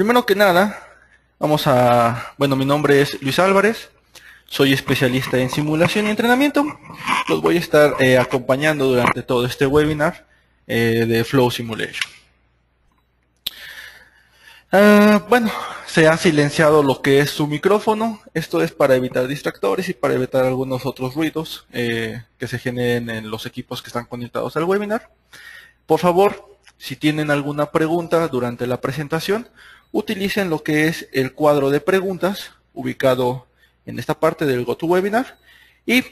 Primero que nada, bueno, mi nombre es Luis Álvarez, soy especialista en simulación y entrenamiento. Los voy a estar acompañando durante todo este webinar de Flow Simulation. Bueno, se ha silenciado lo que es su micrófono. Esto es para evitar distractores y para evitar algunos otros ruidos que se generen en los equipos que están conectados al webinar. Por favor, si tienen alguna pregunta durante la presentación, utilicen lo que es el cuadro de preguntas ubicado en esta parte del GoToWebinar. Y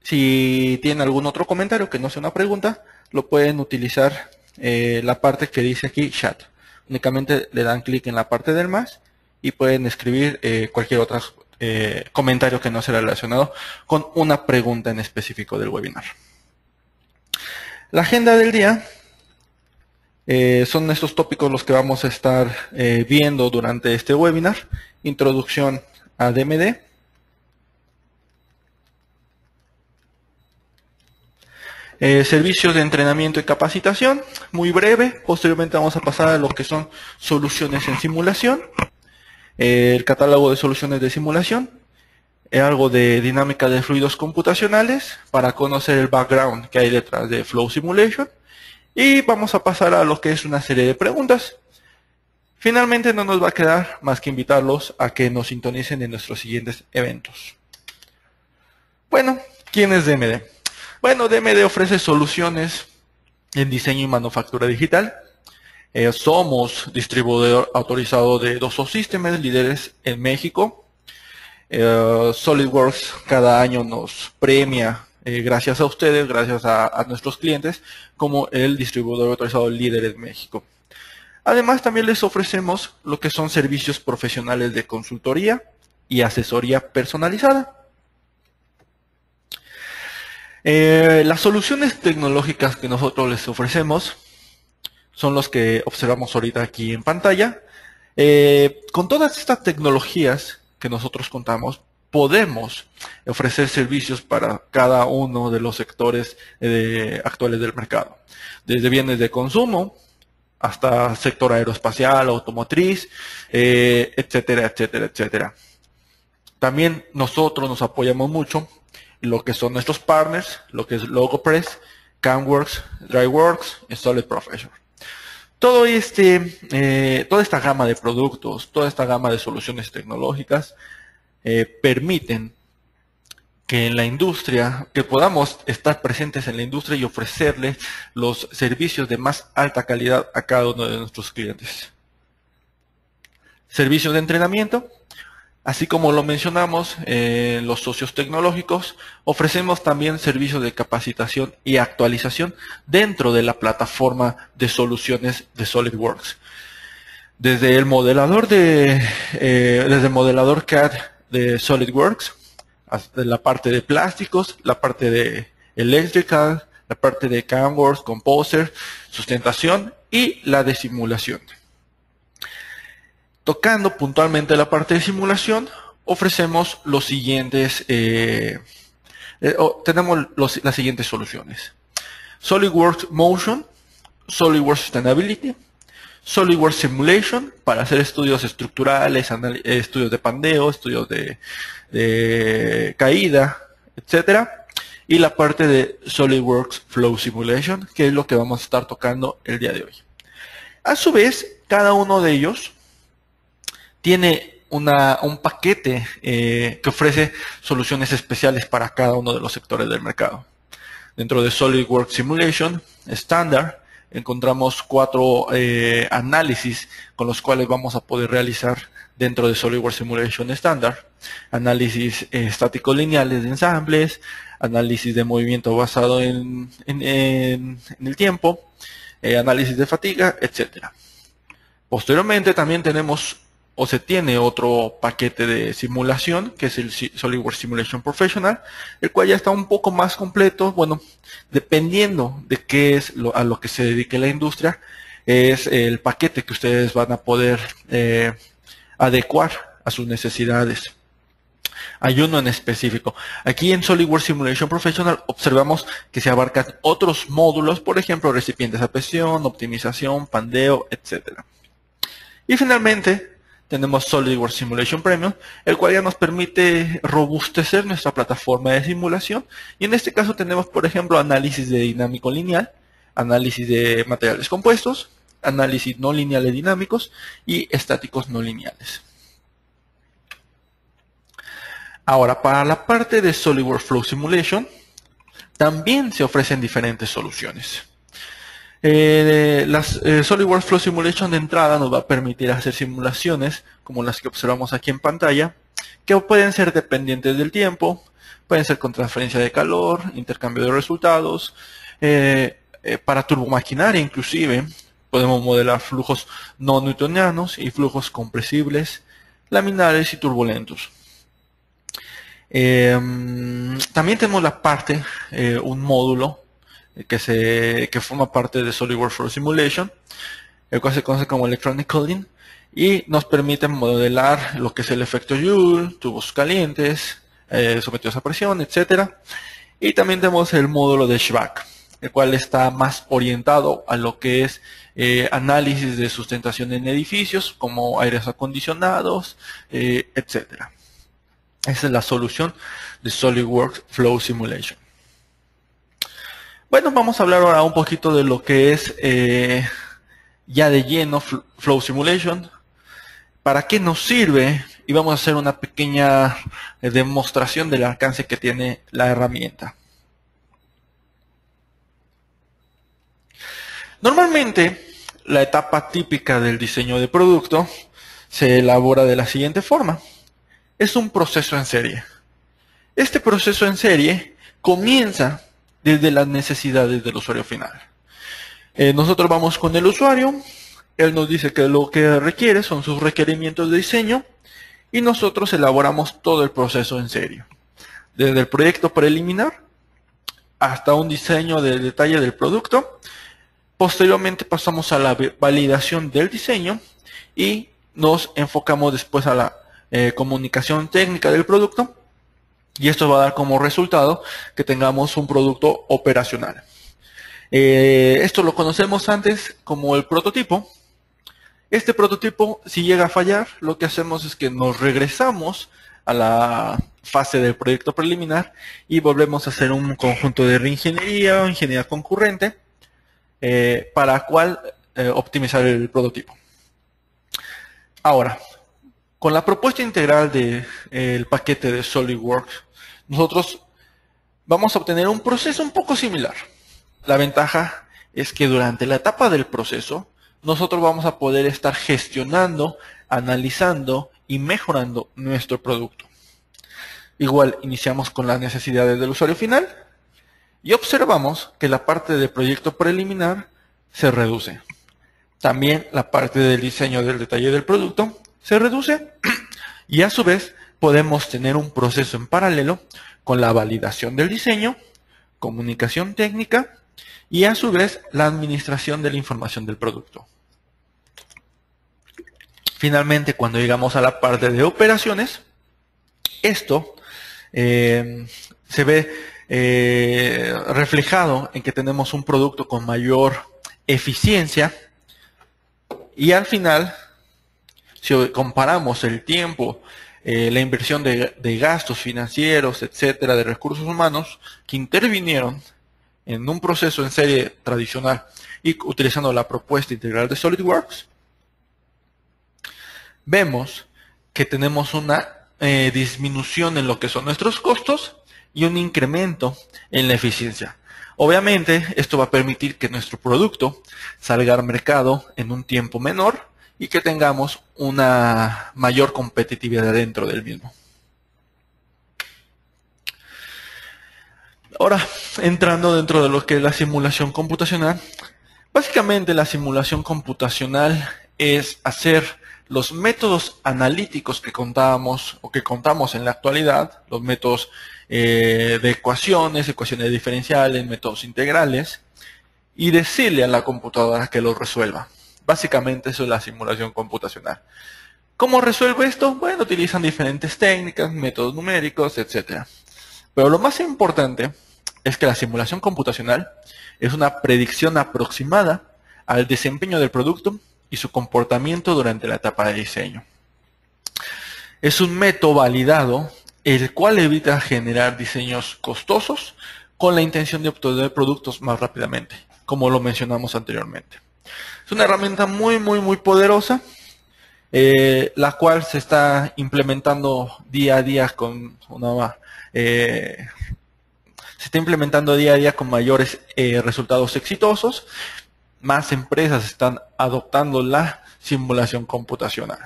si tienen algún otro comentario que no sea una pregunta, lo pueden utilizar la parte que dice aquí Chat. Únicamente le dan clic en la parte del más y pueden escribir cualquier otro comentario que no sea relacionado con una pregunta en específico del webinar. La agenda del día son estos tópicos los que vamos a estar viendo durante este webinar. Introducción a DMD. Servicios de entrenamiento y capacitación, muy breve. Posteriormente vamos a pasar a lo que son soluciones en simulación. El catálogo de soluciones de simulación. Algo de dinámica de fluidos computacionales para conocer el background que hay detrás de Flow Simulation. Y vamos a pasar a lo que es una serie de preguntas. Finalmente no nos va a quedar más que invitarlos a que nos sintonicen en nuestros siguientes eventos. Bueno, ¿quién es DMD? Bueno, DMD ofrece soluciones en diseño y manufactura digital. Somos distribuidor autorizado de Dassault Systèmes, líderes en México. SolidWorks cada año nos premia, gracias a ustedes, gracias a nuestros clientes, como el distribuidor autorizado líder en México. Además, también les ofrecemos lo que son servicios profesionales de consultoría y asesoría personalizada. Las soluciones tecnológicas que nosotros les ofrecemos son los que observamos ahorita aquí en pantalla. Con todas estas tecnologías que nosotros contamos, podemos ofrecer servicios para cada uno de los sectores actuales del mercado. Desde bienes de consumo hasta sector aeroespacial, automotriz, etcétera, etcétera, etcétera. También nosotros nos apoyamos mucho lo que son nuestros partners, lo que es Logopress, CamWorks, DryWorks y Solid Professional. Toda esta gama de productos, toda esta gama de soluciones tecnológicas permiten que en la industria, que podamos estar presentes en la industria y ofrecerle los servicios de más alta calidad a cada uno de nuestros clientes. Servicios de entrenamiento. Así como lo mencionamos, los socios tecnológicos, ofrecemos también servicios de capacitación y actualización dentro de la plataforma de soluciones de SolidWorks. Desde el modelador CAD de SolidWorks, hasta la parte de plásticos, la parte de electrical, la parte de CamWorks, Composer, sustentación y la de simulación. Tocando puntualmente la parte de simulación, ofrecemos los siguientes, tenemos las siguientes soluciones. SolidWorks Motion, SolidWorks Sustainability, SolidWorks Simulation para hacer estudios estructurales, estudios de pandeo, estudios de caída, etcétera. Y la parte de SolidWorks Flow Simulation, que es lo que vamos a estar tocando el día de hoy. A su vez, cada uno de ellos tiene un paquete que ofrece soluciones especiales para cada uno de los sectores del mercado. Dentro de SolidWorks Simulation estándar encontramos 4 análisis con los cuales vamos a poder realizar dentro de SolidWorks Simulation estándar. Análisis estáticos lineales de ensambles, análisis de movimiento basado en el tiempo, análisis de fatiga, etc. Posteriormente también tenemos se tiene otro paquete de simulación, que es el SolidWorks Simulation Professional, el cual ya está un poco más completo. Bueno, dependiendo de qué es a lo que se dedique la industria, es el paquete que ustedes van a poder adecuar a sus necesidades. Hay uno en específico. Aquí en SolidWorks Simulation Professional observamos que se abarcan otros módulos, por ejemplo, recipientes a presión, optimización, pandeo, etcétera. Y finalmente tenemos SolidWorks Simulation Premium, el cual ya nos permite robustecer nuestra plataforma de simulación. Y en este caso tenemos, por ejemplo, análisis de dinámico lineal, análisis de materiales compuestos, análisis no lineales dinámicos y estáticos no lineales. Ahora, para la parte de SolidWorks Flow Simulation, también se ofrecen diferentes soluciones. SolidWorks Flow Simulation de entrada nos va a permitir hacer simulaciones como las que observamos aquí en pantalla, que pueden ser dependientes del tiempo, pueden ser con transferencia de calor, intercambio de resultados, para turbomaquinaria inclusive, podemos modelar flujos no newtonianos y flujos compresibles, laminares y turbulentos. También tenemos la parte, un módulo que forma parte de SolidWorks Flow Simulation, el cual se conoce como Electronic Cooling, y nos permite modelar lo que es el efecto Joule, tubos calientes, sometidos a presión, etcétera. Y también tenemos el módulo de HVAC, el cual está más orientado a lo que es análisis de sustentación en edificios, como aires acondicionados, etcétera. Esa es la solución de SolidWorks Flow Simulation. Bueno, vamos a hablar ahora un poquito de lo que es ya de lleno Flow Simulation. ¿Para qué nos sirve? Y vamos a hacer una pequeña demostración del alcance que tiene la herramienta. Normalmente, la etapa típica del diseño de producto se elabora de la siguiente forma. Es un proceso en serie. Este proceso en serie comienza desde las necesidades del usuario final. Nosotros vamos con el usuario, él nos dice que lo que requiere son sus requerimientos de diseño y nosotros elaboramos todo el proceso en serie. Desde el proyecto preliminar hasta un diseño de detalle del producto. Posteriormente pasamos a la validación del diseño y nos enfocamos después a la comunicación técnica del producto, y esto va a dar como resultado que tengamos un producto operacional. Esto lo conocemos antes como el prototipo. Este prototipo, si llega a fallar, lo que hacemos es que nos regresamos a la fase del proyecto preliminar y volvemos a hacer un conjunto de reingeniería o ingeniería concurrente para cual optimizar el prototipo. Ahora, con la propuesta integral del paquete de SolidWorks, nosotros vamos a obtener un proceso un poco similar. La ventaja es que durante la etapa del proceso, nosotros vamos a poder estar gestionando, analizando y mejorando nuestro producto. Igual iniciamos con las necesidades del usuario final y observamos que la parte del proyecto preliminar se reduce. También la parte del diseño del detalle del producto se reduce y a su vez podemos tener un proceso en paralelo con la validación del diseño, comunicación técnica y a su vez la administración de la información del producto. Finalmente, cuando llegamos a la parte de operaciones, esto se ve reflejado en que tenemos un producto con mayor eficiencia y al final, si comparamos el tiempo, la inversión de gastos financieros, etcétera, de recursos humanos que intervinieron en un proceso en serie tradicional y utilizando la propuesta integral de SolidWorks, vemos que tenemos una disminución en lo que son nuestros costos y un incremento en la eficiencia. Obviamente, esto va a permitir que nuestro producto salga al mercado en un tiempo menor y que tengamos una mayor competitividad dentro del mismo. Ahora, entrando dentro de lo que es la simulación computacional, básicamente la simulación computacional es hacer los métodos analíticos que contábamos o que contamos en la actualidad, los métodos de ecuaciones diferenciales, métodos integrales, y decirle a la computadora que los resuelva. Básicamente eso es la simulación computacional. ¿Cómo resuelve esto? Bueno, utilizan diferentes técnicas, métodos numéricos, etc. Pero lo más importante es que la simulación computacional es una predicción aproximada al desempeño del producto y su comportamiento durante la etapa de diseño. Es un método validado, el cual evita generar diseños costosos con la intención de obtener productos más rápidamente, como lo mencionamos anteriormente. Es una herramienta muy poderosa, la cual se está implementando día a día con mayores resultados exitosos. Más empresas están adoptando la simulación computacional.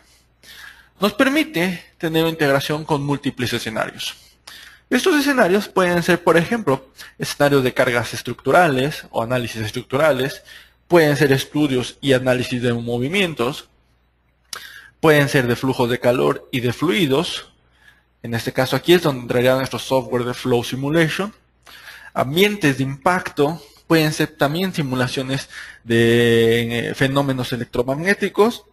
Nos permite tener integración con múltiples escenarios. Estos escenarios pueden ser, por ejemplo, escenarios de cargas estructurales o análisis estructurales, pueden ser estudios y análisis de movimientos, pueden ser de flujos de calor y de fluidos. En este caso aquí es donde entraría nuestro software de Flow Simulation. Ambientes de impacto, pueden ser también simulaciones de fenómenos electromagnéticos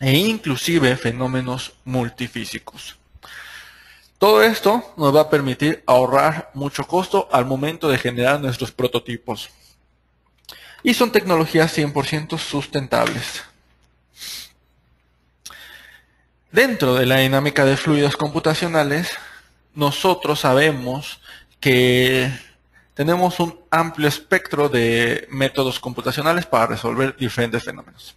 e inclusive fenómenos multifísicos. Todo esto nos va a permitir ahorrar mucho costo al momento de generar nuestros prototipos. Y son tecnologías 100% sustentables. Dentro de la dinámica de fluidos computacionales, nosotros sabemos que tenemos un amplio espectro de métodos computacionales para resolver diferentes fenómenos.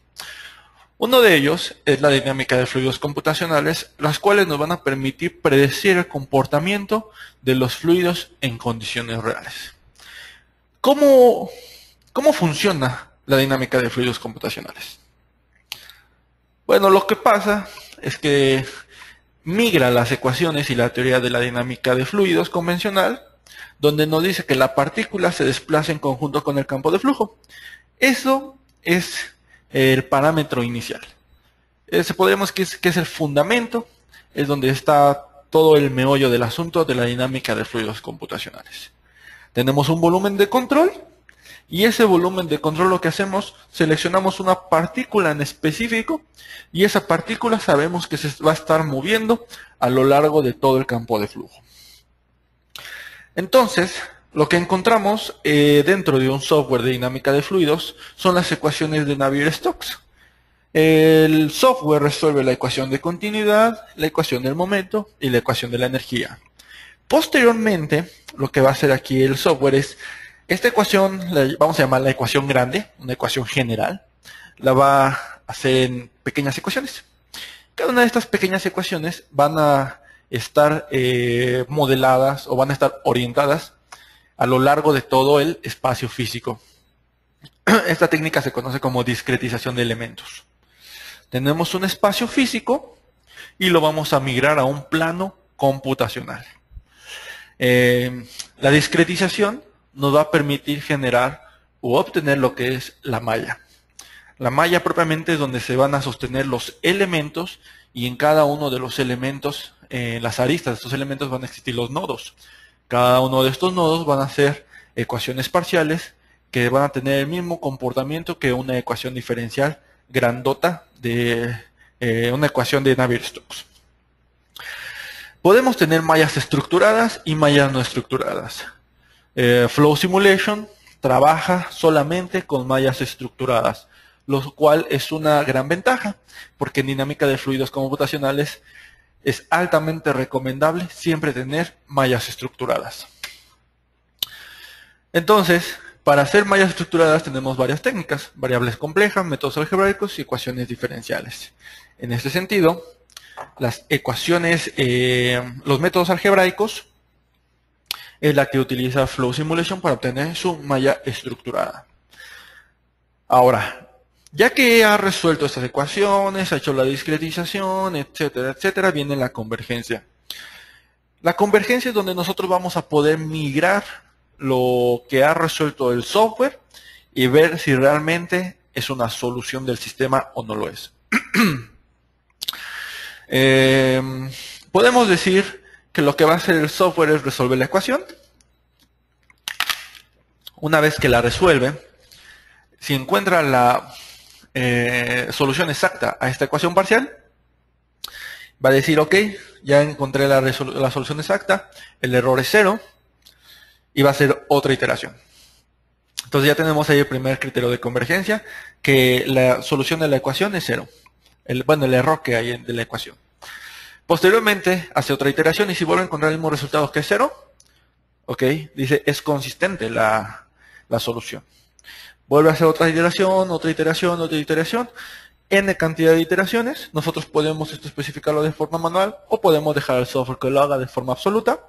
Uno de ellos es la dinámica de fluidos computacionales, las cuales nos van a permitir predecir el comportamiento de los fluidos en condiciones reales. ¿Cómo funciona la dinámica de fluidos computacionales? Bueno, lo que pasa es que migra las ecuaciones y la teoría de la dinámica de fluidos convencional, donde nos dice que la partícula se desplaza en conjunto con el campo de flujo. Eso es el parámetro inicial. Podríamos decir que es el fundamento, es donde está todo el meollo del asunto de la dinámica de fluidos computacionales. Tenemos un volumen de control, y ese volumen de control lo que hacemos, seleccionamos una partícula en específico, y esa partícula sabemos que se va a estar moviendo a lo largo de todo el campo de flujo. Entonces, lo que encontramos dentro de un software de dinámica de fluidos son las ecuaciones de Navier-Stokes. El software resuelve la ecuación de continuidad, la ecuación del momento y la ecuación de la energía. Posteriormente, lo que va a hacer aquí el software es, esta ecuación, vamos a llamar la ecuación grande, una ecuación general, la va a hacer en pequeñas ecuaciones. Cada una de estas pequeñas ecuaciones van a estar modeladas o van a estar orientadas a lo largo de todo el espacio físico. Esta técnica se conoce como discretización de elementos. Tenemos un espacio físico y lo vamos a migrar a un plano computacional. La discretización nos va a permitir generar o obtener lo que es la malla. La malla propiamente es donde se van a sostener los elementos, y en cada uno de los elementos, en las aristas de estos elementos van a existir los nodos. Cada uno de estos nodos van a ser ecuaciones parciales que van a tener el mismo comportamiento que una ecuación diferencial grandota de una ecuación de Navier-Stokes. Podemos tener mallas estructuradas y mallas no estructuradas. Flow Simulation trabaja solamente con mallas estructuradas, lo cual es una gran ventaja, porque en dinámica de fluidos computacionales es altamente recomendable siempre tener mallas estructuradas. Entonces, para hacer mallas estructuradas tenemos varias técnicas: variables complejas, métodos algebraicos y ecuaciones diferenciales. En este sentido, las ecuaciones, los métodos algebraicos es la que utiliza Flow Simulation para obtener su malla estructurada. Ahora, ya que ha resuelto estas ecuaciones, ha hecho la discretización, etcétera, etcétera, viene la convergencia. La convergencia es donde nosotros vamos a poder migrar lo que ha resuelto el software y ver si realmente es una solución del sistema o no lo es. Podemos decir que lo que va a hacer el software es resolver la ecuación. Una vez que la resuelve, si encuentra la solución exacta a esta ecuación parcial, va a decir, ok, ya encontré la solución exacta, el error es 0, y va a hacer otra iteración. Entonces ya tenemos ahí el primer criterio de convergencia, que la solución de la ecuación es 0. Bueno, el error que hay de la ecuación. Posteriormente hace otra iteración y si vuelve a encontrar el mismo resultado que es 0, ok, dice es consistente la solución. Vuelve a hacer otra iteración, otra iteración, otra iteración. N cantidad de iteraciones. Nosotros podemos esto especificarlo de forma manual o podemos dejar al software que lo haga de forma absoluta.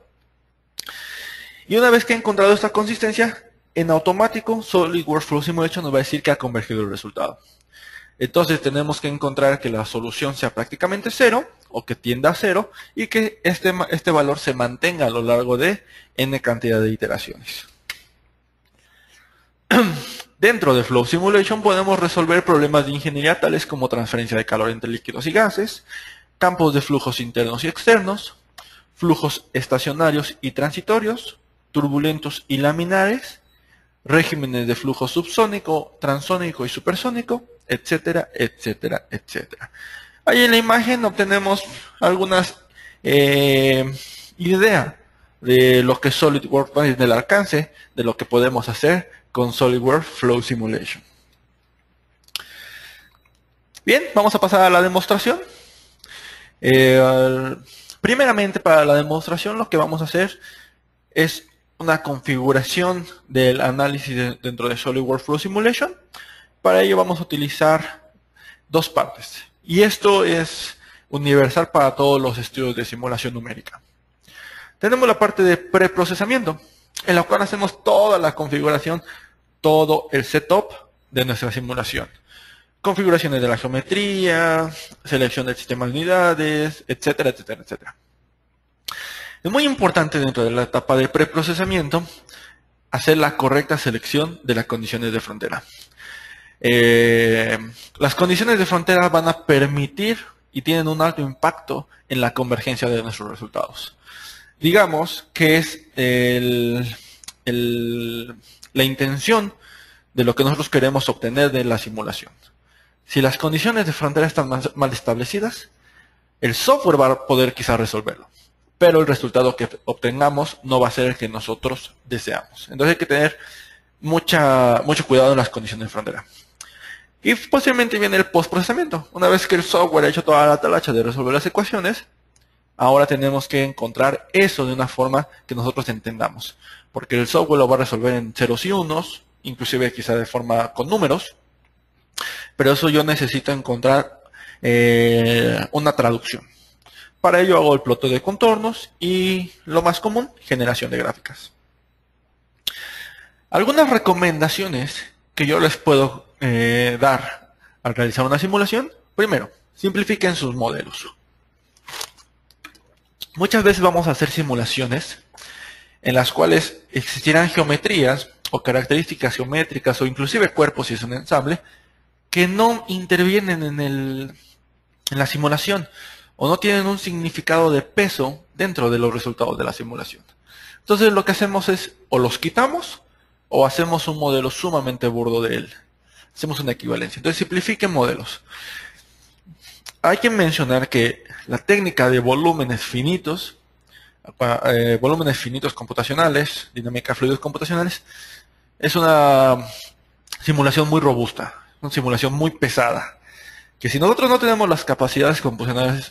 Y una vez que ha encontrado esta consistencia, en automático SolidWorks Flow Simulation nos va a decir que ha convergido el resultado. Entonces tenemos que encontrar que la solución sea prácticamente 0 o que tienda a 0 y que este valor se mantenga a lo largo de n cantidad de iteraciones. Dentro de Flow Simulation podemos resolver problemas de ingeniería tales como transferencia de calor entre líquidos y gases, campos de flujos internos y externos, flujos estacionarios y transitorios, turbulentos y laminares, regímenes de flujo subsónico, transónico y supersónico, etcétera, etcétera, etcétera. Ahí en la imagen obtenemos algunas ideas de lo que SolidWorks, del alcance de lo que podemos hacer con SolidWorks Flow Simulation. Bien, vamos a pasar a la demostración. Primeramente, para la demostración lo que vamos a hacer es una configuración del análisis dentro de SolidWorks Flow Simulation. Para ello vamos a utilizar dos partes. Y esto es universal para todos los estudios de simulación numérica. Tenemos la parte de preprocesamiento, en la cual hacemos toda la configuración, todo el setup de nuestra simulación. Configuraciones de la geometría, selección del sistema de unidades, etcétera, etcétera, etcétera. Es muy importante dentro de la etapa de preprocesamiento hacer la correcta selección de las condiciones de frontera. Las condiciones de frontera van a permitir y tienen un alto impacto en la convergencia de nuestros resultados. Digamos que es la intención de lo que nosotros queremos obtener de la simulación. Si las condiciones de frontera están mal establecidas, el software va a poder quizás resolverlo, pero el resultado que obtengamos no va a ser el que nosotros deseamos. Entonces hay que tener mucho cuidado en las condiciones de frontera. Y posteriormente viene el postprocesamiento. Una vez que el software ha hecho toda la tarea de resolver las ecuaciones, ahora tenemos que encontrar eso de una forma que nosotros entendamos. Porque el software lo va a resolver en ceros y unos, inclusive quizá de forma con números. Pero eso yo necesito encontrar una traducción. Para ello hago el ploteo de contornos y lo más común, generación de gráficas. Algunas recomendaciones que yo les puedo dar al realizar una simulación. Primero, simplifiquen sus modelos. Muchas veces vamos a hacer simulaciones en las cuales existirán geometrías o características geométricas o inclusive cuerpos si es un ensamble que no intervienen en la simulación o no tienen un significado de peso dentro de los resultados de la simulación. Entonces lo que hacemos es o los quitamos o hacemos un modelo sumamente burdo de él. Hacemos una equivalencia. Entonces simplifiquen modelos. Hay que mencionar que la técnica de volúmenes finitos computacionales, dinámica de fluidos computacionales, es una simulación muy robusta, una simulación muy pesada, que si nosotros no tenemos las capacidades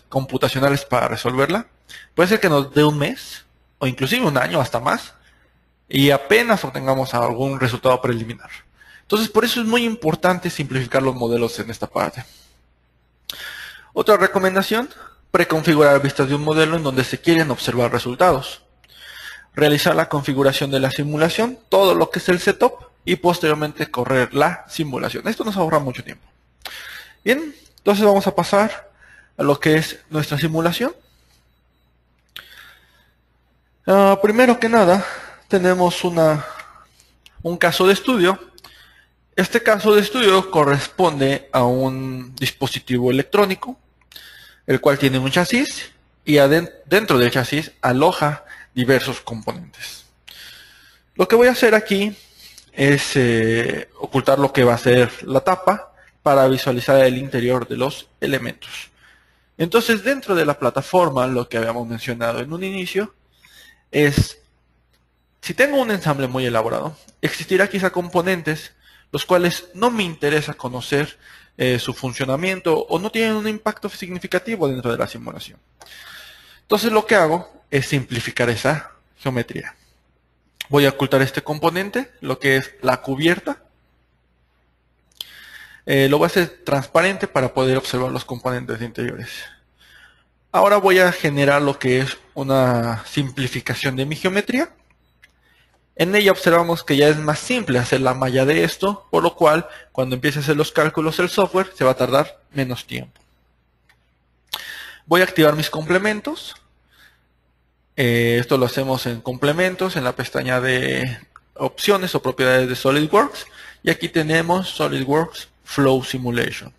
computacionales para resolverla, puede ser que nos dé un mes, o inclusive un año, hasta más, y apenas obtengamos algún resultado preliminar. Entonces, por eso es muy importante simplificar los modelos en esta parte. Otra recomendación, preconfigurar vistas de un modelo en donde se quieren observar resultados. Realizar la configuración de la simulación, todo lo que es el setup, y posteriormente correr la simulación. Esto nos ahorra mucho tiempo. Bien, entonces vamos a pasar a lo que es nuestra simulación. Primero que nada, tenemos un caso de estudio. Este caso de estudio corresponde a un dispositivo electrónico, el cual tiene un chasis y dentro del chasis aloja diversos componentes. Lo que voy a hacer aquí es ocultar lo que va a ser la tapa para visualizar el interior de los elementos. Entonces, dentro de la plataforma, lo que habíamos mencionado en un inicio es Si tengo un ensamble muy elaborado, existirá quizá componentes los cuales no me interesa conocer su funcionamiento o no tienen un impacto significativo dentro de la simulación. Entonces lo que hago es simplificar esa geometría. Voy a ocultar este componente, lo que es la cubierta. Lo voy a hacer transparente para poder observar los componentes interiores. Ahora voy a generar lo que es una simplificación de mi geometría. En ella observamos que ya es más simple hacer la malla de esto, por lo cual cuando empiece a hacer los cálculos el software se va a tardar menos tiempo. Voy a activar mis complementos. Esto lo hacemos en complementos, en la pestaña de opciones o propiedades de SolidWorks. Y aquí tenemos SolidWorks Flow Simulation.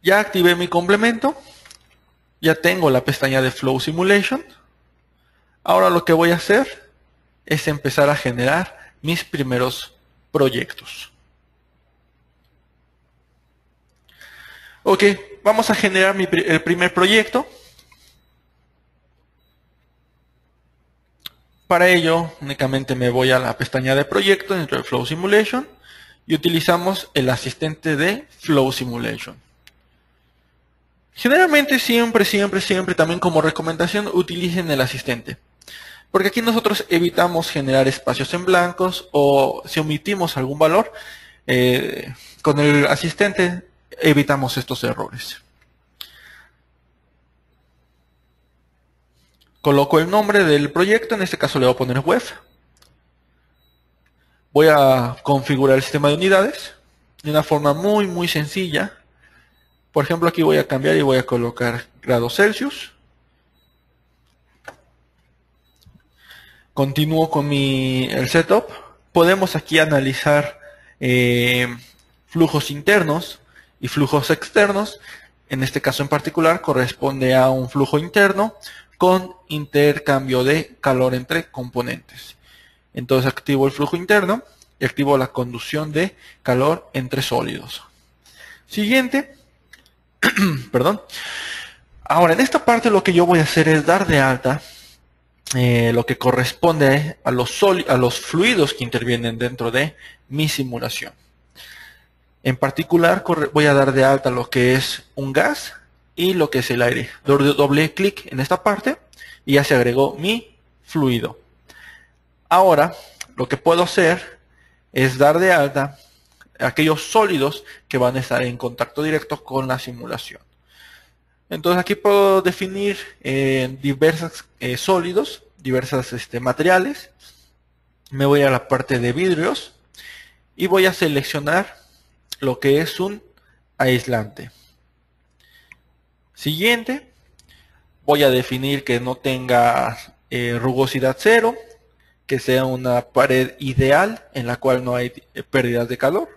Ya activé mi complemento. Ya tengo la pestaña de Flow Simulation. Ahora lo que voy a hacer es empezar a generar mis primeros proyectos. Ok, vamos a generar el primer proyecto. Para ello, únicamente me voy a la pestaña de proyecto dentro de Flow Simulation y utilizamos el asistente de Flow Simulation. Generalmente siempre, también como recomendación, utilicen el asistente. Porque aquí nosotros evitamos generar espacios en blancos o si omitimos algún valor, con el asistente evitamos estos errores. Coloco el nombre del proyecto, en este caso le voy a poner web. Voy a configurar el sistema de unidades de una forma muy sencilla. Por ejemplo, aquí voy a cambiar y voy a colocar grados Celsius. Continúo con el setup. Podemos aquí analizar flujos internos y flujos externos. En este caso en particular corresponde a un flujo interno con intercambio de calor entre componentes. Entonces activo el flujo interno y activo la conducción de calor entre sólidos. Siguiente. Perdón. Ahora en esta parte lo que yo voy a hacer es dar de alta lo que corresponde a los fluidos que intervienen dentro de mi simulación. En particular voy a dar de alta lo que es un gas y lo que es el aire. Doble clic en esta parte y ya se agregó mi fluido. Ahora lo que puedo hacer es dar de alta aquellos sólidos que van a estar en contacto directo con la simulación. Entonces aquí puedo definir diversos sólidos, diversos materiales. Me voy a la parte de vidrios y voy a seleccionar lo que es un aislante. Siguiente, voy a definir que no tenga rugosidad cero, que sea una pared ideal en la cual no hay pérdidas de calor.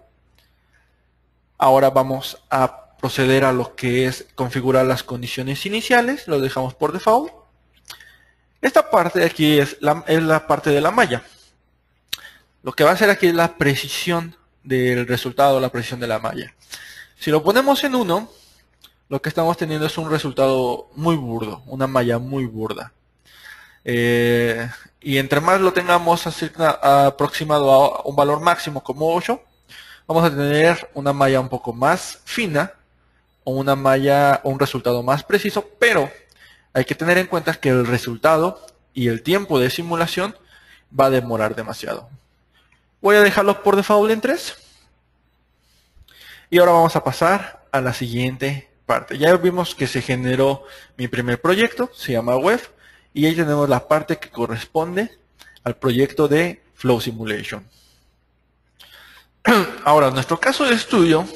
Ahora vamos a proceder a lo que es configurar las condiciones iniciales, lo dejamos por default. Esta parte de aquí es la parte de la malla. Lo que va a hacer aquí es la precisión del resultado, la precisión de la malla. Si lo ponemos en 1, lo que estamos teniendo es un resultado muy burdo, una malla muy burda. Y entre más lo tengamos aproximado a un valor máximo como 8, vamos a tener una malla un poco más fina o una malla o un resultado más preciso, pero hay que tener en cuenta que el resultado y el tiempo de simulación va a demorar demasiado. Voy a dejarlo por default en 3. Y ahora vamos a pasar a la siguiente parte. Ya vimos que se generó mi primer proyecto, se llama web, y ahí tenemos la parte que corresponde al proyecto de Flow Simulation. Ahora, en nuestro caso de estudio,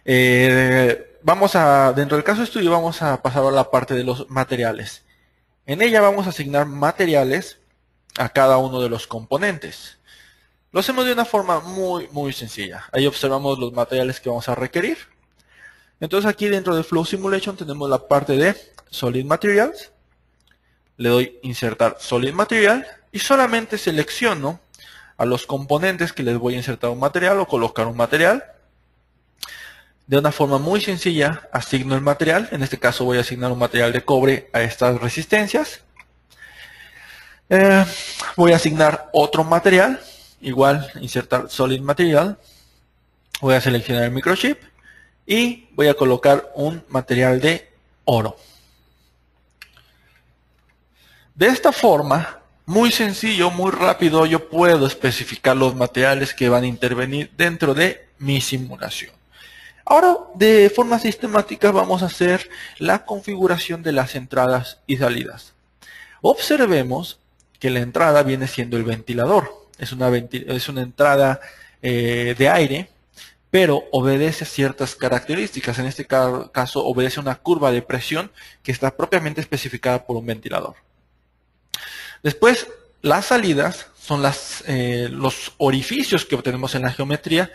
dentro del caso de estudio vamos a pasar a la parte de los materiales. En ella vamos a asignar materiales a cada uno de los componentes. Lo hacemos de una forma muy sencilla. Ahí observamos los materiales que vamos a requerir. Entonces aquí dentro de Flow Simulation tenemos la parte de Solid Materials. Le doy insertar Solid Material y solamente selecciono a los componentes que les voy a insertar un material o colocar un material. De una forma muy sencilla asigno el material. En este caso voy a asignar un material de cobre a estas resistencias. Eh, Voy a asignar otro material, igual insertar Solid Material. Voy a seleccionar el microchip y voy a colocar un material de oro. De esta forma, muy sencillo, muy rápido, yo puedo especificar los materiales que van a intervenir dentro de mi simulación. Ahora, de forma sistemática, vamos a hacer la configuración de las entradas y salidas. Observemos que la entrada viene siendo el ventilador. Es una entrada de aire, pero obedece a ciertas características. En este caso, obedece a una curva de presión que está propiamente especificada por un ventilador. Después, las salidas son los orificios que obtenemos en la geometría,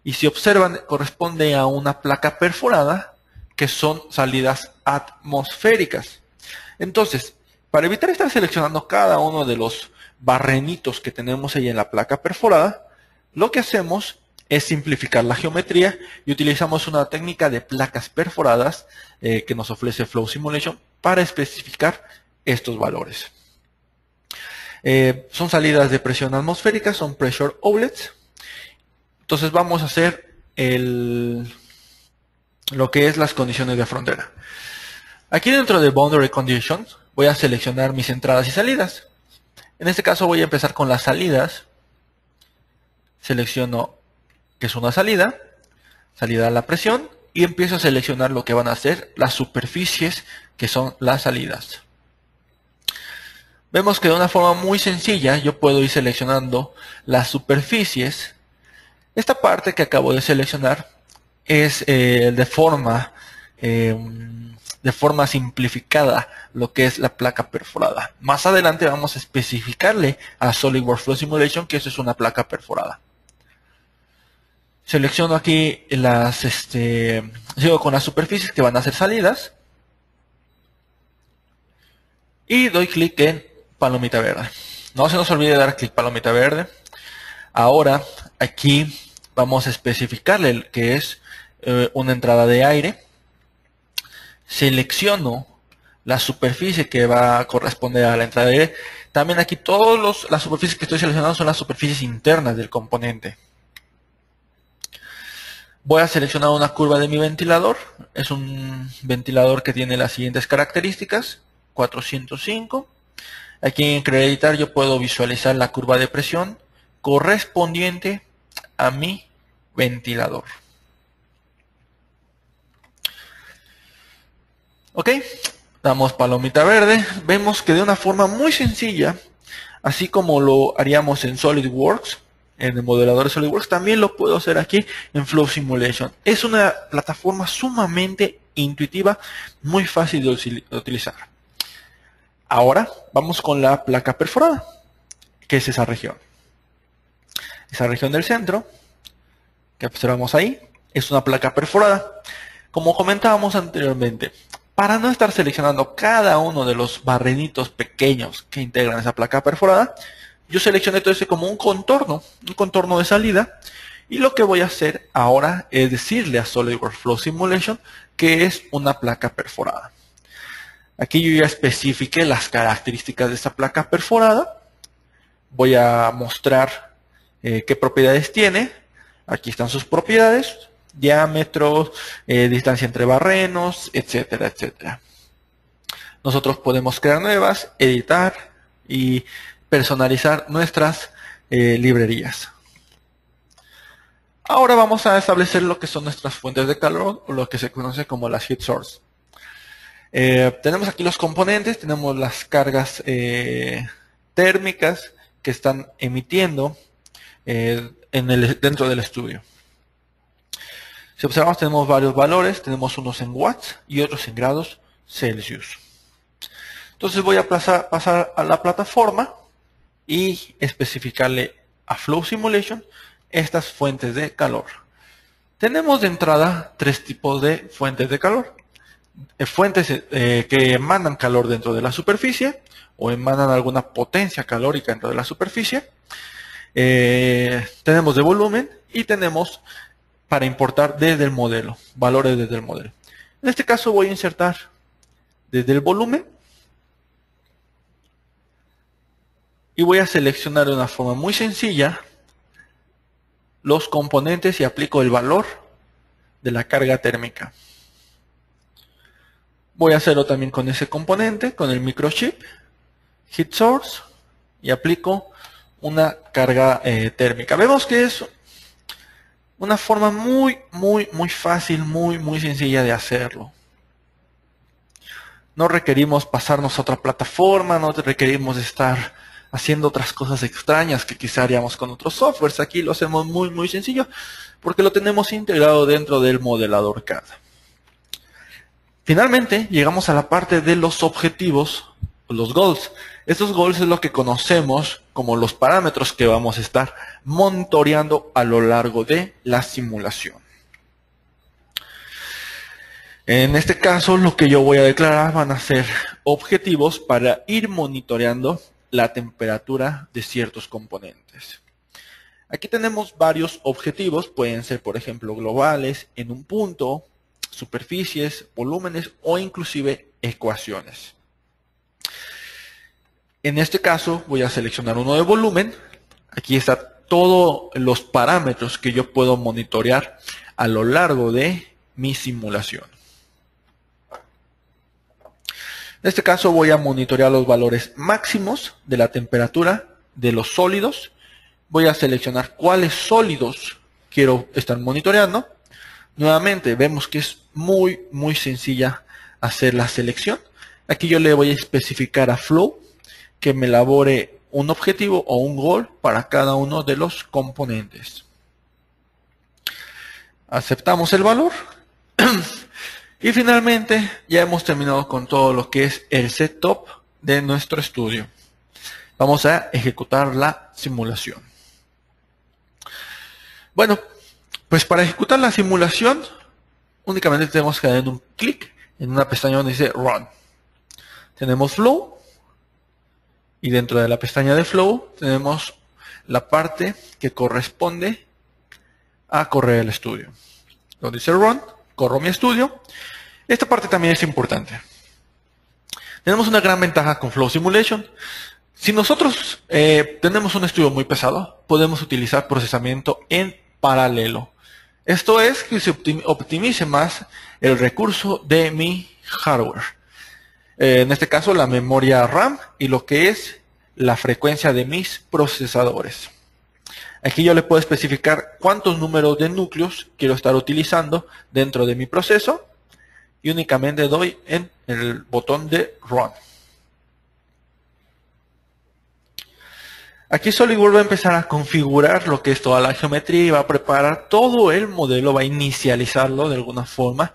y si observan, corresponde a una placa perforada, que son salidas atmosféricas. Entonces, para evitar estar seleccionando cada uno de los barrenitos que tenemos ahí en la placa perforada, lo que hacemos es simplificar la geometría y utilizamos una técnica de placas perforadas que nos ofrece Flow Simulation para especificar estos valores. Son salidas de presión atmosférica, son pressure outlets. Entonces vamos a hacer lo que es las condiciones de frontera. Aquí dentro de Boundary Conditions voy a seleccionar mis entradas y salidas. En este caso voy a empezar con las salidas. Selecciono que es una salida a la presión, y empiezo a seleccionar lo que van a ser las superficies que son las salidas. Vemos que de una forma muy sencilla yo puedo ir seleccionando las superficies. Esta parte que acabo de seleccionar es de forma simplificada lo que es la placa perforada. Más adelante vamos a especificarle a SolidWorks Flow Simulation que eso es una placa perforada. Selecciono aquí sigo con las superficies que van a ser salidas y doy clic en palomita verde. No se nos olvide dar clic palomita verde. Ahora aquí vamos a especificarle que es una entrada de aire. Selecciono la superficie que va a corresponder a la entrada de aire. También aquí todas las superficies que estoy seleccionando son las superficies internas del componente. Voy a seleccionar una curva de mi ventilador. Es un ventilador que tiene las siguientes características. 405. Aquí en Crear Editar yo puedo visualizar la curva de presión correspondiente a mi ventilador. Ok, damos palomita verde. Vemos que de una forma muy sencilla, así como lo haríamos en SolidWorks, en el modelador de SolidWorks, también lo puedo hacer aquí en Flow Simulation. Es una plataforma sumamente intuitiva, muy fácil de utilizar. Ahora vamos con la placa perforada, que es esa región. Esa región del centro, que observamos ahí, es una placa perforada. Como comentábamos anteriormente, para no estar seleccionando cada uno de los barrenitos pequeños que integran esa placa perforada, yo seleccioné todo ese como un contorno de salida, y lo que voy a hacer ahora es decirle a SolidWorks Flow Simulation que es una placa perforada. Aquí yo ya especifiqué las características de esta placa perforada. Voy a mostrar qué propiedades tiene. Aquí están sus propiedades: diámetro, distancia entre barrenos, etcétera, etcétera. Nosotros podemos crear nuevas, editar y personalizar nuestras librerías. Ahora vamos a establecer lo que son nuestras fuentes de calor, o lo que se conoce como las heat source. Tenemos aquí los componentes, tenemos las cargas térmicas que están emitiendo dentro del estudio. Si observamos, tenemos varios valores, tenemos unos en watts y otros en grados Celsius. Entonces voy a pasar a la plataforma y especificarle a Flow Simulation estas fuentes de calor. Tenemos de entrada tres tipos de fuentes de calor. Fuentes que emanan calor dentro de la superficie o emanan alguna potencia calórica dentro de la superficie. Tenemos de volumen y tenemos para importar desde el modelo, valores desde el modelo. En este caso voy a insertar desde el volumen y voy a seleccionar de una forma muy sencilla los componentes y aplico el valor de la carga térmica. Voy a hacerlo también con ese componente, con el microchip, heat source, y aplico una carga térmica. Vemos que es una forma muy fácil, muy sencilla de hacerlo. No requerimos pasarnos a otra plataforma, no requerimos estar haciendo otras cosas extrañas que quizá haríamos con otros softwares. Aquí lo hacemos muy sencillo porque lo tenemos integrado dentro del modelador CAD. Finalmente llegamos a la parte de los objetivos, los goals. Estos goals es lo que conocemos como los parámetros que vamos a estar monitoreando a lo largo de la simulación. En este caso, lo que yo voy a declarar van a ser objetivos para ir monitoreando la temperatura de ciertos componentes. Aquí tenemos varios objetivos, pueden ser, por ejemplo, globales, en un punto, superficies, volúmenes o inclusive ecuaciones. En este caso, voy a seleccionar uno de volumen. Aquí están todos los parámetros que yo puedo monitorear a lo largo de mi simulación. En este caso voy a monitorear los valores máximos de la temperatura de los sólidos. Voy a seleccionar cuáles sólidos quiero estar monitoreando. Nuevamente vemos que es muy sencilla hacer la selección. Aquí yo le voy a especificar a Flow que me elabore un objetivo o un goal para cada uno de los componentes. Aceptamos el valor. Y finalmente ya hemos terminado con todo lo que es el setup de nuestro estudio. Vamos a ejecutar la simulación. Bueno, pues para ejecutar la simulación únicamente tenemos que dar un clic en una pestaña donde dice Run. Tenemos Flow y dentro de la pestaña de Flow tenemos la parte que corresponde a correr el estudio. Donde dice Run, corro mi estudio. Esta parte también es importante. Tenemos una gran ventaja con Flow Simulation. Si nosotros tenemos un estudio muy pesado, podemos utilizar procesamiento en paralelo. Esto es que se optimice más el recurso de mi hardware. En este caso la memoria RAM y lo que es la frecuencia de mis procesadores. Aquí yo le puedo especificar cuántos números de núcleos quiero estar utilizando dentro de mi proceso y únicamente doy en el botón de Run. Aquí SolidWorks va a empezar a configurar lo que es toda la geometría y va a preparar todo el modelo, va a inicializarlo de alguna forma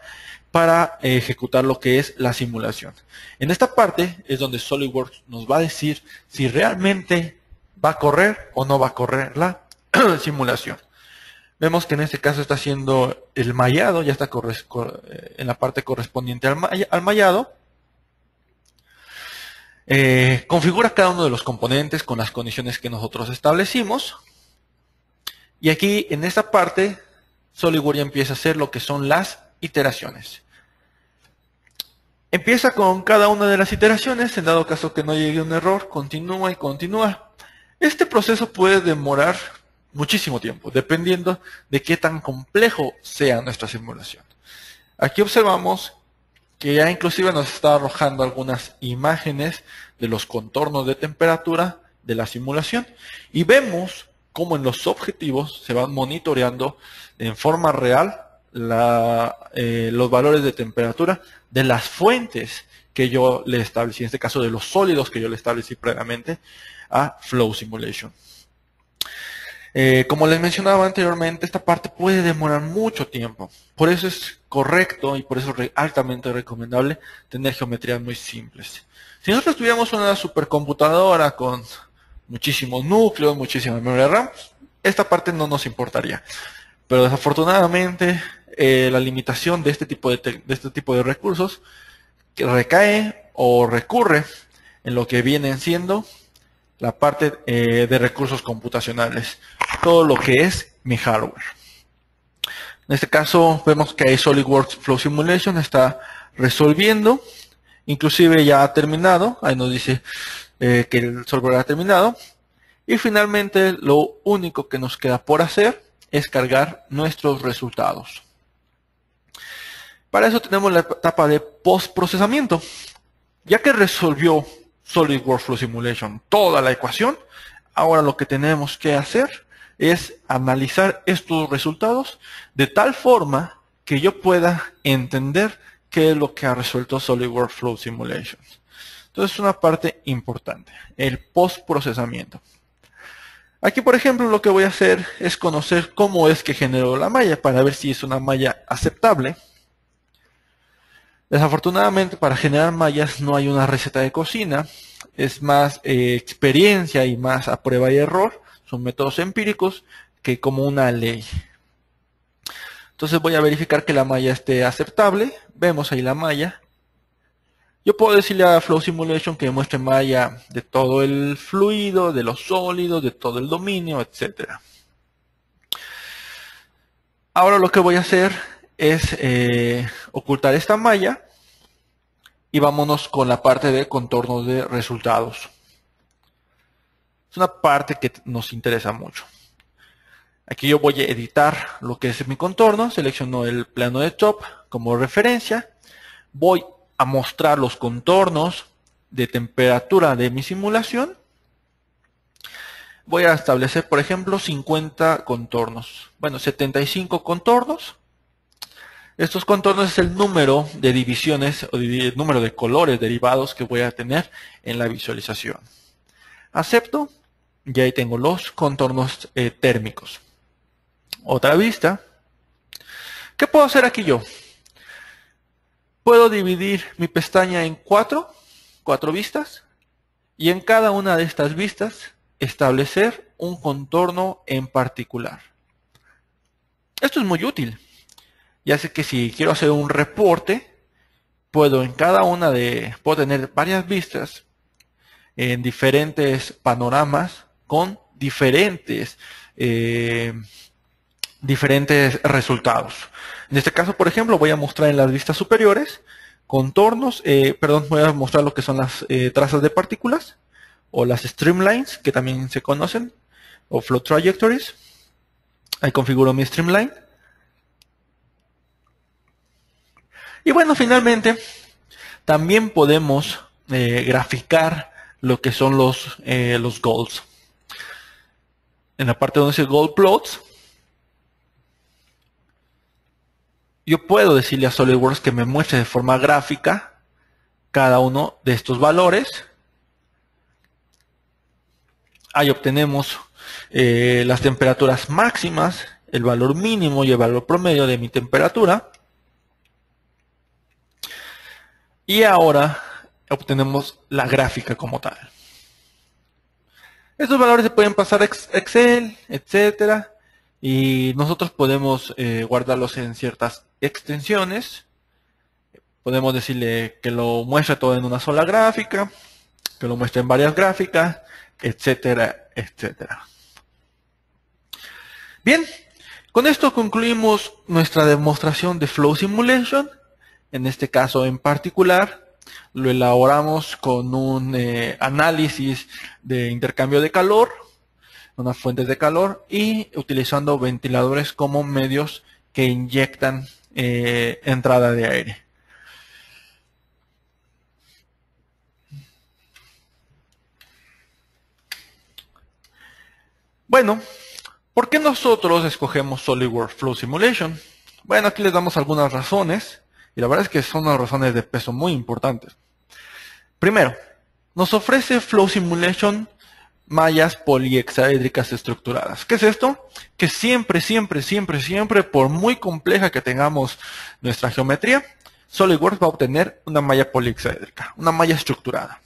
para ejecutar lo que es la simulación. En esta parte es donde SolidWorks nos va a decir si realmente va a correr o no va a correr la simulación. Vemos que en este caso está haciendo el mallado, ya está en la parte correspondiente al mallado. Configura cada uno de los componentes con las condiciones que nosotros establecimos. Y aquí en esta parte SolidWorks ya empieza a hacer lo que son las iteraciones. Empieza con cada una de las iteraciones, en dado caso que no llegue un error, continúa y continúa. Este proceso puede demorar muchísimo tiempo, dependiendo de qué tan complejo sea nuestra simulación. Aquí observamos que ya inclusive nos está arrojando algunas imágenes de los contornos de temperatura de la simulación y vemos cómo en los objetivos se van monitoreando en forma real los valores de temperatura de las fuentes que yo le establecí, en este caso de los sólidos que yo le establecí previamente a Flow Simulation. Como les mencionaba anteriormente, esta parte puede demorar mucho tiempo. Por eso es correcto y por eso es altamente recomendable tener geometrías muy simples. Si nosotros tuviéramos una supercomputadora con muchísimos núcleos, muchísima memoria RAM, esta parte no nos importaría. Pero desafortunadamente la limitación de este tipo de recursos que recae o recurre en lo que vienen siendo la parte de recursos computacionales, todo lo que es mi hardware. En este caso vemos que ahí SolidWorks Flow Simulation está resolviendo Inclusive ya ha terminado, ahí nos dice que el software ha terminado. Y finalmente lo único que nos queda por hacer es cargar nuestros resultados. Para eso tenemos la etapa de postprocesamiento. Ya que resolvió SolidWorks Flow Simulation toda la ecuación, ahora lo que tenemos que hacer es analizar estos resultados de tal forma que yo pueda entender qué es lo que ha resuelto SolidWorks Flow Simulation. Entonces es una parte importante, el postprocesamiento. Aquí, por ejemplo, lo que voy a hacer es conocer cómo es que generó la malla para ver si es una malla aceptable. Desafortunadamente, para generar mallas no hay una receta de cocina. Es más experiencia y más a prueba y error. Son métodos empíricos que como una ley. Entonces voy a verificar que la malla esté aceptable. Vemos ahí la malla. Yo puedo decirle a Flow Simulation que muestre malla de todo el fluido, de los sólidos, de todo el dominio, etc. Ahora lo que voy a hacer es ocultar esta malla y vámonos con la parte de contornos de resultados. Es una parte que nos interesa mucho. Aquí yo voy a editar lo que es mi contorno, selecciono el plano de top como referencia, voy a mostrar los contornos de temperatura de mi simulación. Voy a establecer, por ejemplo, 50 contornos. Bueno, 75 contornos. Estos contornos es el número de divisiones o el número de colores derivados que voy a tener en la visualización. Acepto y ahí tengo los contornos térmicos. Otra vista. ¿Qué puedo hacer aquí yo? Puedo dividir mi pestaña en cuatro vistas y en cada una de estas vistas establecer un contorno en particular. Esto es muy útil. Ya sé que si quiero hacer un reporte, puedo tener varias vistas en diferentes panoramas con diferentes resultados. En este caso, por ejemplo, voy a mostrar en las vistas superiores contornos, voy a mostrar lo que son las trazas de partículas o las streamlines, que también se conocen, o flow trajectories. Ahí configuro mi streamline. Y bueno, finalmente, también podemos graficar lo que son los goals. En la parte donde dice goal plots, yo puedo decirle a SolidWorks que me muestre de forma gráfica cada uno de estos valores. Ahí obtenemos las temperaturas máximas, el valor mínimo y el valor promedio de mi temperatura. Y ahora obtenemos la gráfica como tal. Estos valores se pueden pasar a Excel, etcétera. Y nosotros podemos guardarlos en ciertas extensiones. Podemos decirle que lo muestre todo en una sola gráfica, que lo muestre en varias gráficas, etcétera, etcétera. Bien, con esto concluimos nuestra demostración de Flow Simulation. En este caso en particular, lo elaboramos con un análisis de intercambio de calor, unas fuentes de calor y utilizando ventiladores como medios que inyectan entrada de aire. Bueno, ¿por qué nosotros escogemos SolidWorks Flow Simulation? Bueno, aquí les damos algunas razones y la verdad es que son unas razones de peso muy importantes. Primero, nos ofrece Flow Simulation mallas polihexaédricas estructuradas. ¿Qué es esto? Que siempre, por muy compleja que tengamos nuestra geometría, SolidWorks va a obtener una malla polihexaédrica, una malla estructurada.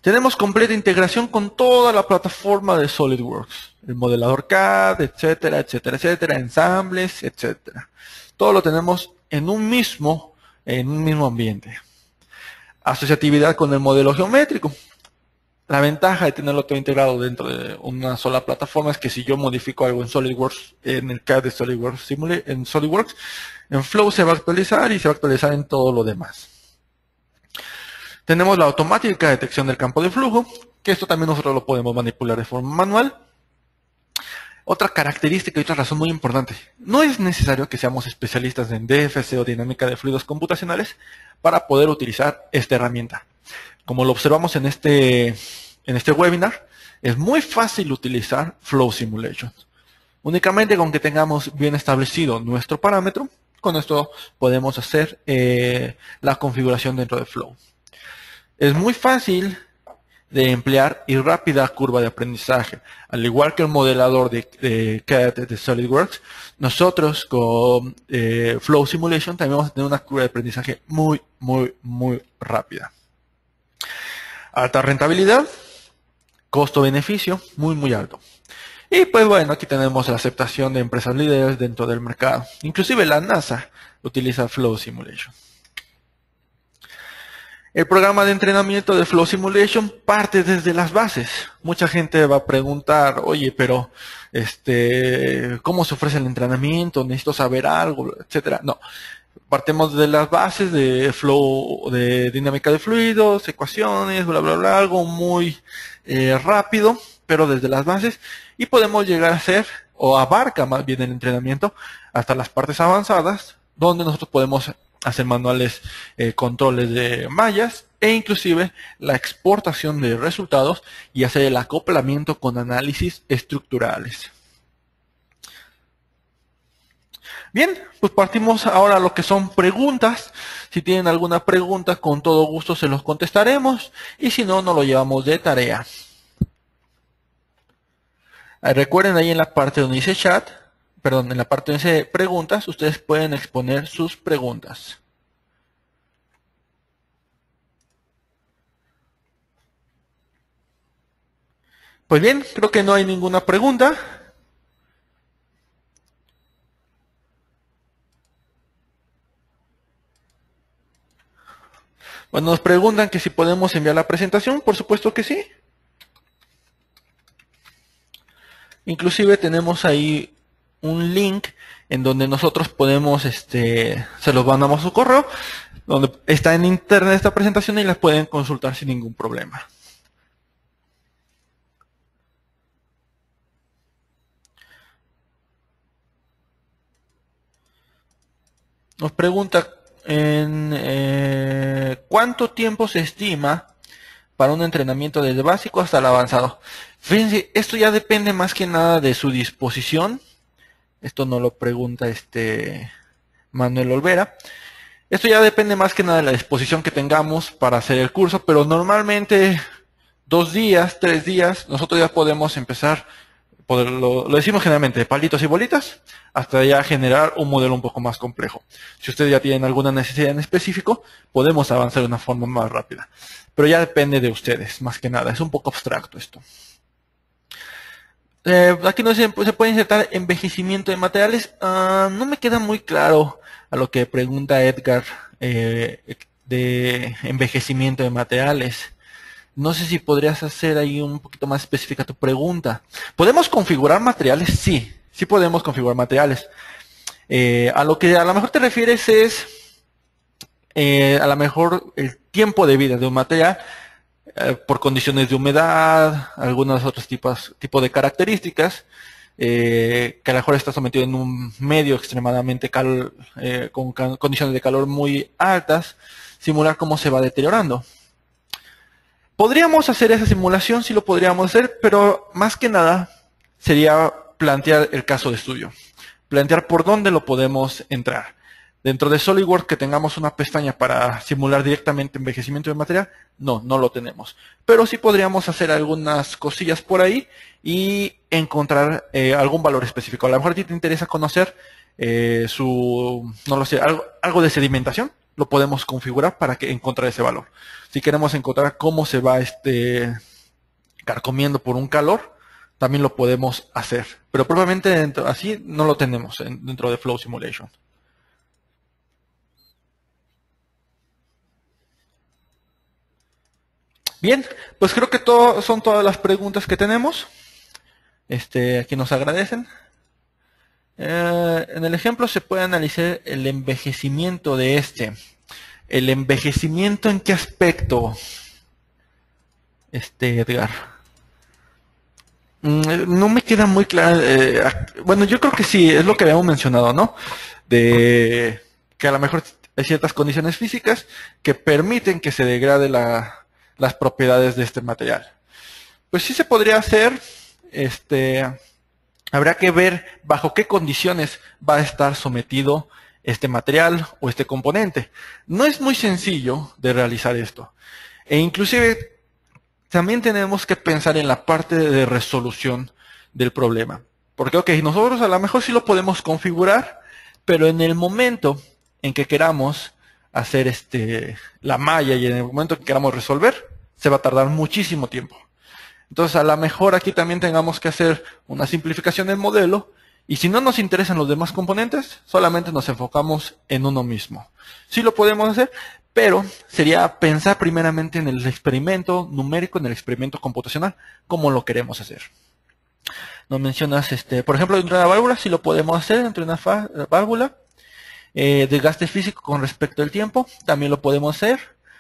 Tenemos completa integración con toda la plataforma de SolidWorks, el modelador CAD, etcétera, etcétera, etcétera, ensambles, etcétera. Todo lo tenemos en un mismo ambiente. Asociatividad con el modelo geométrico. La ventaja de tenerlo todo integrado dentro de una sola plataforma es que si yo modifico algo en SolidWorks, en el CAD de SolidWorks, en Flow se va a actualizar y se va a actualizar en todo lo demás. Tenemos la automática detección del campo de flujo, que esto también nosotros lo podemos manipular de forma manual. Otra característica y otra razón muy importante, no es necesario que seamos especialistas en DFC o dinámica de fluidos computacionales para poder utilizar esta herramienta. Como lo observamos en este webinar, es muy fácil utilizar Flow Simulation. Únicamente con que tengamos bien establecido nuestro parámetro, con esto podemos hacer la configuración dentro de Flow. Es muy fácil de emplear y rápida curva de aprendizaje. Al igual que el modelador de CAD de SolidWorks, nosotros con Flow Simulation también vamos a tener una curva de aprendizaje muy rápida. Alta rentabilidad, costo-beneficio muy alto. Y pues bueno, aquí tenemos la aceptación de empresas líderes dentro del mercado. Inclusive la NASA utiliza Flow Simulation. El programa de entrenamiento de Flow Simulation parte desde las bases. Mucha gente va a preguntar, oye, pero ¿cómo se ofrece el entrenamiento? ¿Necesito saber algo? Etcétera. No. Partimos de las bases de Flow, de dinámica de fluidos, ecuaciones, algo muy rápido, pero desde las bases. Y podemos llegar a hacer, o abarca más bien el entrenamiento, hasta las partes avanzadas, donde nosotros podemos hacer manuales controles de mallas e inclusive la exportación de resultados y hacer el acoplamiento con análisis estructurales. Bien, pues partimos ahora a lo que son preguntas. Si tienen alguna pregunta, con todo gusto se los contestaremos y si no, nos lo llevamos de tarea. Recuerden ahí en la parte donde dice chat, perdón, en la parte donde dice preguntas, ustedes pueden exponer sus preguntas. Pues bien, creo que no hay ninguna pregunta. Bueno, nos preguntan que si podemos enviar la presentación, por supuesto que sí. Inclusive tenemos ahí un link en donde nosotros podemos, se los mandamos a su correo, donde está en internet esta presentación y la pueden consultar sin ningún problema. Nos pregunta ¿cuánto tiempo se estima para un entrenamiento desde básico hasta el avanzado? Fíjense, esto ya depende más que nada de su disposición. Esto nos lo pregunta Manuel Olvera. Esto ya depende más que nada de la disposición que tengamos para hacer el curso, pero normalmente 2 días, 3 días, nosotros ya podemos empezar, lo decimos generalmente, de palitos y bolitas, hasta ya generar un modelo un poco más complejo. Si ustedes ya tienen alguna necesidad en específico, podemos avanzar de una forma más rápida. Pero ya depende de ustedes, más que nada, es un poco abstracto esto. Aquí no se puede insertar envejecimiento de materiales. No me queda muy claro a lo que pregunta Edgar de envejecimiento de materiales. No sé si podrías hacer ahí un poquito más específica tu pregunta. ¿Podemos configurar materiales? Sí, sí podemos configurar materiales. A lo que a lo mejor te refieres es a lo mejor el tiempo de vida de un material por condiciones de humedad, algunos otros tipos de características, que a lo mejor está sometido en un medio extremadamente con condiciones de calor muy altas, simular cómo se va deteriorando. Podríamos hacer esa simulación, sí lo podríamos hacer, pero más que nada sería plantear el caso de estudio, plantear por dónde lo podemos entrar. Dentro de SolidWorks que tengamos una pestaña para simular directamente envejecimiento de material, no lo tenemos. Pero sí podríamos hacer algunas cosillas por ahí y encontrar algún valor específico. A lo mejor a ti te interesa conocer no lo sé, algo de sedimentación, lo podemos configurar para encontrar ese valor. Si queremos encontrar cómo se va carcomiendo por un calor, también lo podemos hacer. Pero probablemente así no lo tenemos dentro de Flow Simulation. Bien, pues creo que son todas las preguntas que tenemos. Aquí nos agradecen. En el ejemplo se puede analizar el envejecimiento de El envejecimiento, ¿en qué aspecto, Edgar? No me queda muy claro. Bueno, yo creo que sí, es lo que habíamos mencionado, ¿no? De que a lo mejor hay ciertas condiciones físicas que permiten que se degrade las propiedades de este material. Pues sí se podría hacer, habrá que ver bajo qué condiciones va a estar sometido este material o este componente. No es muy sencillo de realizar esto. E inclusive también tenemos que pensar en la parte de resolución del problema. Porque, ok, nosotros a lo mejor sí lo podemos configurar, pero en el momento en que queramos hacer la malla y en el momento en que queramos resolver, se va a tardar muchísimo tiempo. Entonces, a lo mejor aquí también tengamos que hacer una simplificación del modelo, y si no nos interesan los demás componentes, solamente nos enfocamos en uno mismo. Sí lo podemos hacer, pero sería pensar primeramente en el experimento numérico, en el experimento computacional, cómo lo queremos hacer. Nos mencionas, por ejemplo, dentro de una válvula, sí lo podemos hacer dentro de una válvula. Desgaste físico con respecto al tiempo, también lo podemos hacer.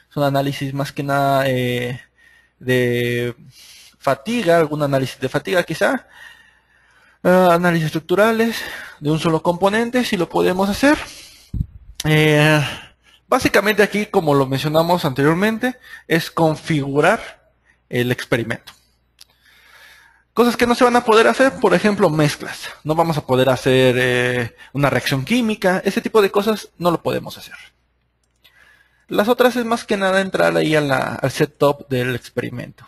Es un análisis más que nada de fatiga, algún análisis de fatiga quizá. Análisis estructurales de un solo componente, si lo podemos hacer. Básicamente aquí, como lo mencionamos anteriormente, es configurar el experimento. Cosas que no se van a poder hacer, por ejemplo, mezclas. No vamos a poder hacer una reacción química. Ese tipo de cosas no lo podemos hacer. Las otras es más que nada entrar ahí al setup del experimento.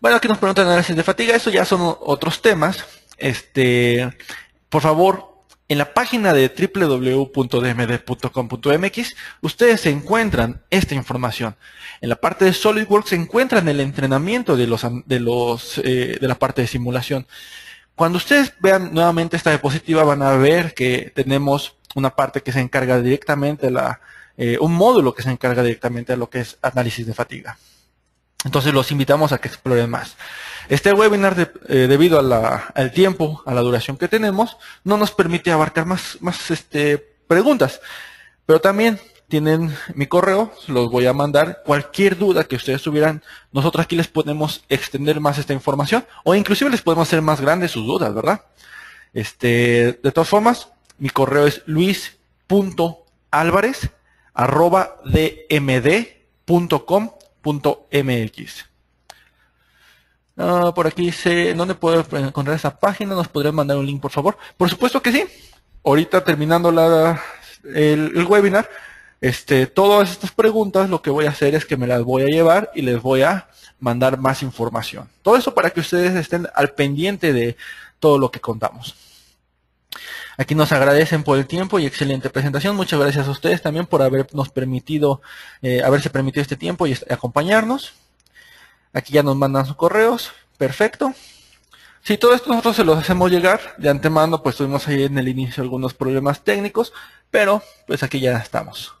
Bueno, aquí nos preguntan análisis de fatiga. Eso ya son otros temas. Por favor, en la página de www.dmd.com.mx ustedes encuentran esta información. En la parte de SolidWorks se encuentran el entrenamiento de la parte de simulación. Cuando ustedes vean nuevamente esta diapositiva van a ver que tenemos una parte que se encarga directamente un módulo que se encarga directamente de lo que es análisis de fatiga. Entonces los invitamos a que exploren más. Este webinar, debido al tiempo, a la duración que tenemos, no nos permite abarcar más preguntas. Pero también tienen mi correo, los voy a mandar. Cualquier duda que ustedes tuvieran, nosotros aquí les podemos extender más esta información, o inclusive les podemos hacer más grandes sus dudas, ¿verdad? De todas formas, mi correo es luis.alvarez@dmd.com.mx. Por aquí dice, ¿dónde puedo encontrar esa página? ¿Nos podrían mandar un link, por favor? Por supuesto que sí. Ahorita terminando el webinar, todas estas preguntas lo que voy a hacer es que me las voy a llevar y les voy a mandar más información. Todo eso para que ustedes estén al pendiente de todo lo que contamos. Aquí nos agradecen por el tiempo y excelente presentación. Muchas gracias a ustedes también por haberse permitido este tiempo y acompañarnos. Aquí ya nos mandan sus correos. Perfecto. Si todo esto nosotros se los hacemos llegar de antemano, pues tuvimos ahí en el inicio algunos problemas técnicos, pero pues aquí ya estamos.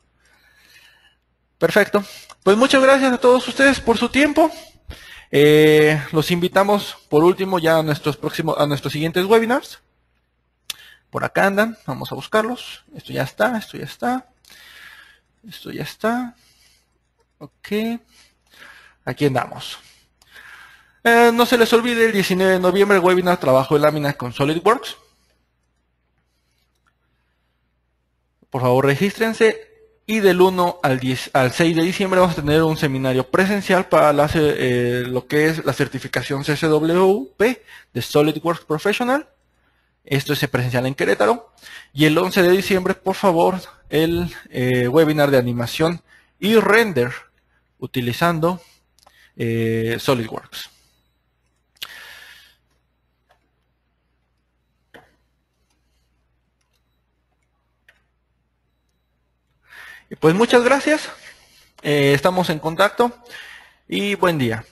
Perfecto. Pues muchas gracias a todos ustedes por su tiempo. Los invitamos por último ya a nuestros siguientes webinars. Por acá andan, vamos a buscarlos. Esto ya está, esto ya está. Esto ya está. Ok. Aquí andamos. No se les olvide el 19 de noviembre el webinar Trabajo de lámina con SolidWorks. Por favor, regístrense. Y del 1 al 6 de diciembre vamos a tener un seminario presencial para lo que es la certificación CCWP de SolidWorks Professional. Esto es presencial en Querétaro. Y el 11 de diciembre, por favor, el webinar de animación y render utilizando SolidWorks. Y pues muchas gracias. Estamos en contacto y buen día.